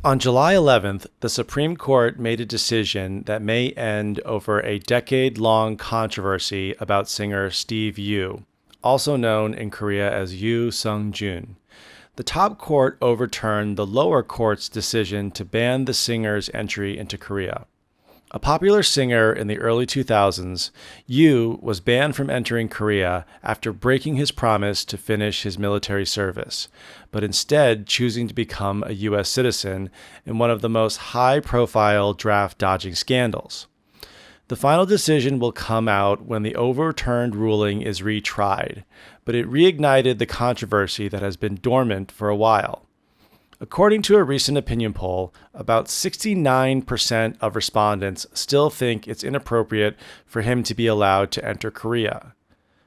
On July 11th, the Supreme Court made a decision that may end over a decade-long controversy about singer Steve Yoo, also known in Korea as Yoo Seung-jun. The top court overturned the lower court's decision to ban the singer's entry into Korea. A popular singer in the early 2000s, Yoo was banned from entering Korea after breaking his promise to finish his military service, but instead choosing to become a U.S. citizen in one of the most high-profile draft dodging scandals. The final decision will come out when the overturned ruling is retried, but it reignited the controversy that has been dormant for a while. According to a recent opinion poll, about 69% of respondents still think it's inappropriate for him to be allowed to enter Korea.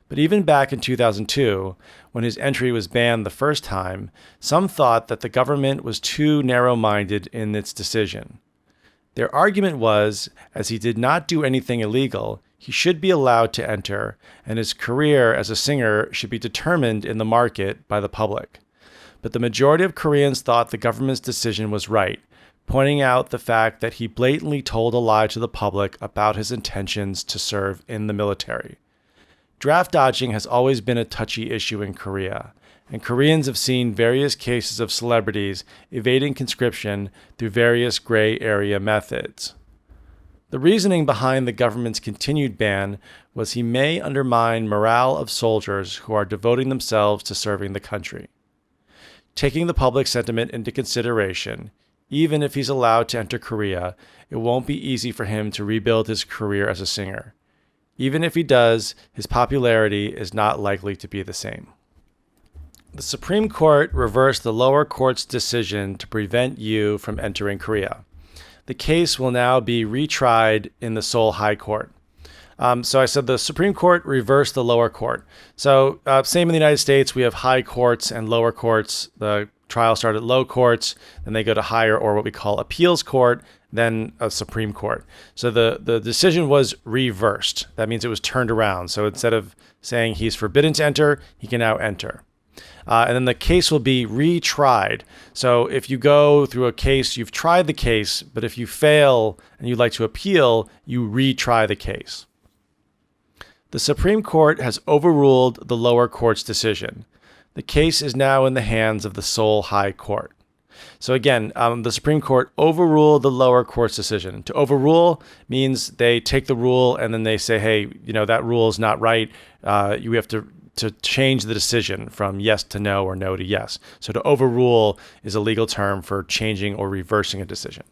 But even back in 2002, when his entry was banned the first time, some thought that the government was too narrow-minded in its decision. Their argument was, as he did not do anything illegal, he should be allowed to enter, and his career as a singer should be determined in the market by the public. But the majority of Koreans thought the government's decision was right, pointing out the fact that he blatantly told a lie to the public about his intentions to serve in the military. Draft dodging has always been a touchy issue in Korea, and Koreans have seen various cases of celebrities evading conscription through various gray area methods. The reasoning behind the government's continued ban was he may undermine morale of soldiers who are devoting themselves to serving the country. Taking the public sentiment into consideration, even if he's allowed to enter Korea, it won't be easy for him to rebuild his career as a singer. Even if he does, his popularity is not likely to be the same. The Supreme Court reversed the lower court's decision to prevent Yoo from entering Korea. The case will now be retried in the Seoul High Court. So I said the Supreme Court reversed the lower court. So same in the United States, we have high courts and lower courts. The trial started at low courts, then they go to higher, or what we call appeals court, then a Supreme Court. So the decision was reversed. That means it was turned around. So instead of saying he's forbidden to enter, he can now enter. And then the case will be retried. So if you go through a case, you've tried the case, but if you fail and you'd like to appeal, you retry the case. The Supreme Court has overruled the lower court's decision. The case is now in the hands of the Seoul High Court. So again, the Supreme Court overruled the lower court's decision. To overrule means they take the rule and then they say, hey, that rule is not right. You have to change the decision from yes to no or no to yes. So to overrule is a legal term for changing or reversing a decision.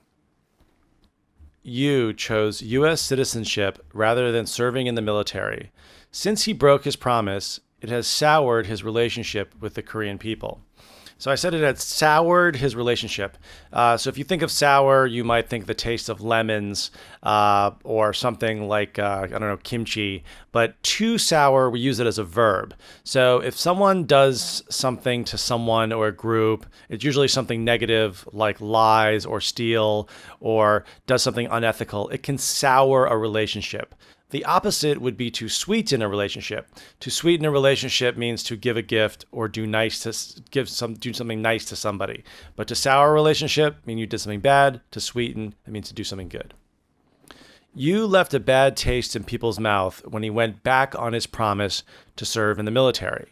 Yoo chose U.S. citizenship rather than serving in the military. Since he broke his promise, it has soured his relationship with the Korean people. So I said it had soured his relationship. So if you think of sour, you might think the taste of lemons or something like, kimchi. But too sour, we use it as a verb. So if someone does something to someone or a group, it's usually something negative like lies or steal or does something unethical. It can sour a relationship. The opposite would be to sweeten a relationship. To sweeten a relationship means to give a gift or do something nice to somebody. But to sour a relationship means you did something bad. To sweeten, it means to do something good. Yoo left a bad taste in people's mouth when he went back on his promise to serve in the military.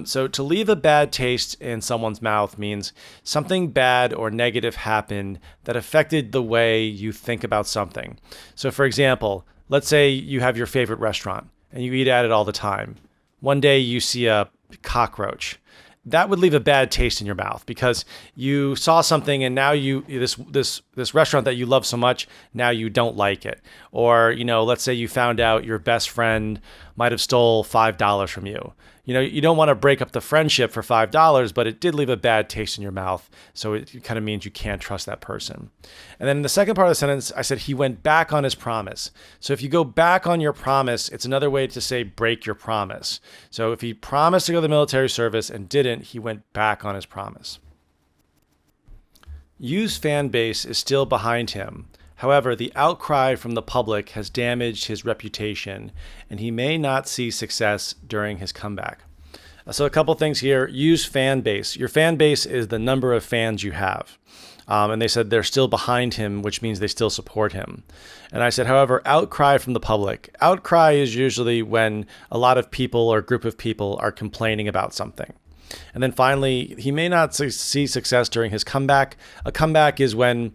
So to leave a bad taste in someone's mouth means something bad or negative happened that affected the way you think about something. So for example, let's say you have your favorite restaurant and you eat at it all the time. One day you see a cockroach. That would leave a bad taste in your mouth because you saw something and now this restaurant that you love so much, now you don't like it. Or, let's say you found out your best friend might have stole $5 from you. You don't want to break up the friendship for $5, but it did leave a bad taste in your mouth. So it kind of means you can't trust that person. And then in the second part of the sentence, I said he went back on his promise. So if you go back on your promise, it's another way to say break your promise. So if he promised to go to the military service and didn't, he went back on his promise. Yoo's fan base is still behind him. However, the outcry from the public has damaged his reputation, and he may not see success during his comeback. So a couple things here. Use fan base. Your fan base is the number of fans you have. And they said they're still behind him, which means they still support him. And I said, however, outcry from the public. Outcry is usually when a lot of people or a group of people are complaining about something. And then finally, he may not see success during his comeback. A comeback is when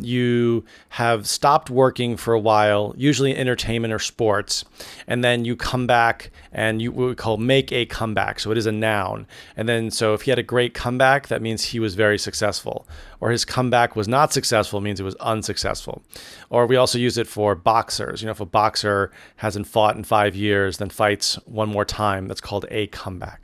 you have stopped working for a while, usually in entertainment or sports, and then you come back and what we call make a comeback. So it is a noun. And then so if he had a great comeback, that means he was very successful. Or his comeback was not successful, means it was unsuccessful. Or we also use it for boxers. If a boxer hasn't fought in 5 years, then fights one more time, that's called a comeback.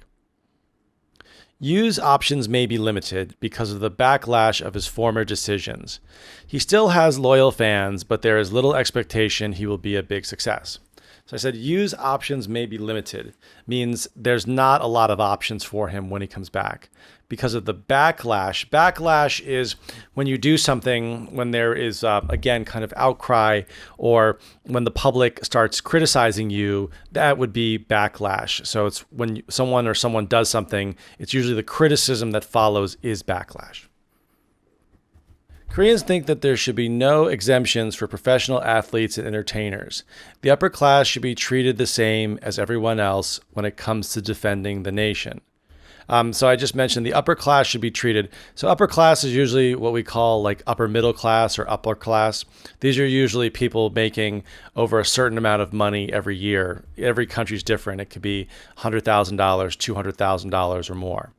Yoo's options may be limited because of the backlash of his former decisions. He still has loyal fans, but there is little expectation he will be a big success. So I said Yoo's options may be limited, means there's not a lot of options for him when he comes back. Because of the backlash. Backlash is when you do something, when there is, again, kind of outcry, or when the public starts criticizing you, that would be backlash. So it's when someone does something, it's usually the criticism that follows is backlash. Koreans think that there should be no exemptions for professional athletes and entertainers. The upper class should be treated the same as everyone else when it comes to defending the nation. So I just mentioned the upper class should be treated. So upper class is usually what we call like upper middle class or upper class. These are usually people making over a certain amount of money every year. Every country's different. It could be $100,000, $200,000 or more.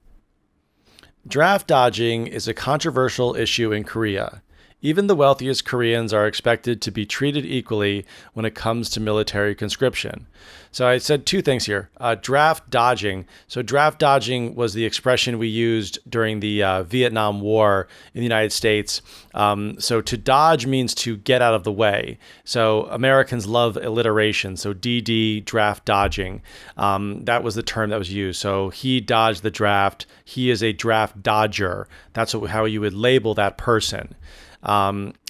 Draft dodging is a controversial issue in Korea. Even the wealthiest Koreans are expected to be treated equally when it comes to military conscription. So I said two things here. Draft dodging. So draft dodging was the expression we used during the Vietnam War in the United States. So to dodge means to get out of the way. So Americans love alliteration. So DD, draft dodging. That was the term that was used. So he dodged the draft. He is a draft dodger. That's how you would label that person.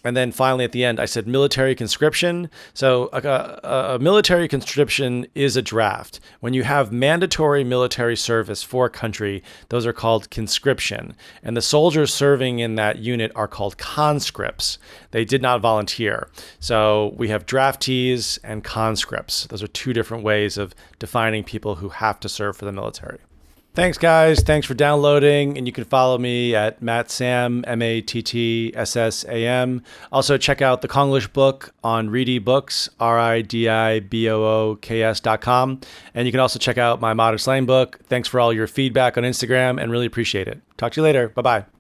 And then finally at the end, I said military conscription. So a military conscription is a draft. When you have mandatory military service for a country, those are called conscription. And the soldiers serving in that unit are called conscripts. They did not volunteer. So we have draftees and conscripts. Those are two different ways of defining people who have to serve for the military. Thanks, guys. Thanks for downloading. And you can follow me at MattSam, MattSsam. Also, check out the Konglish book on Reedy Books, RIDIBOOKS.com. And you can also check out my modern slang book. Thanks for all your feedback on Instagram and really appreciate it. Talk to you later. Bye-bye.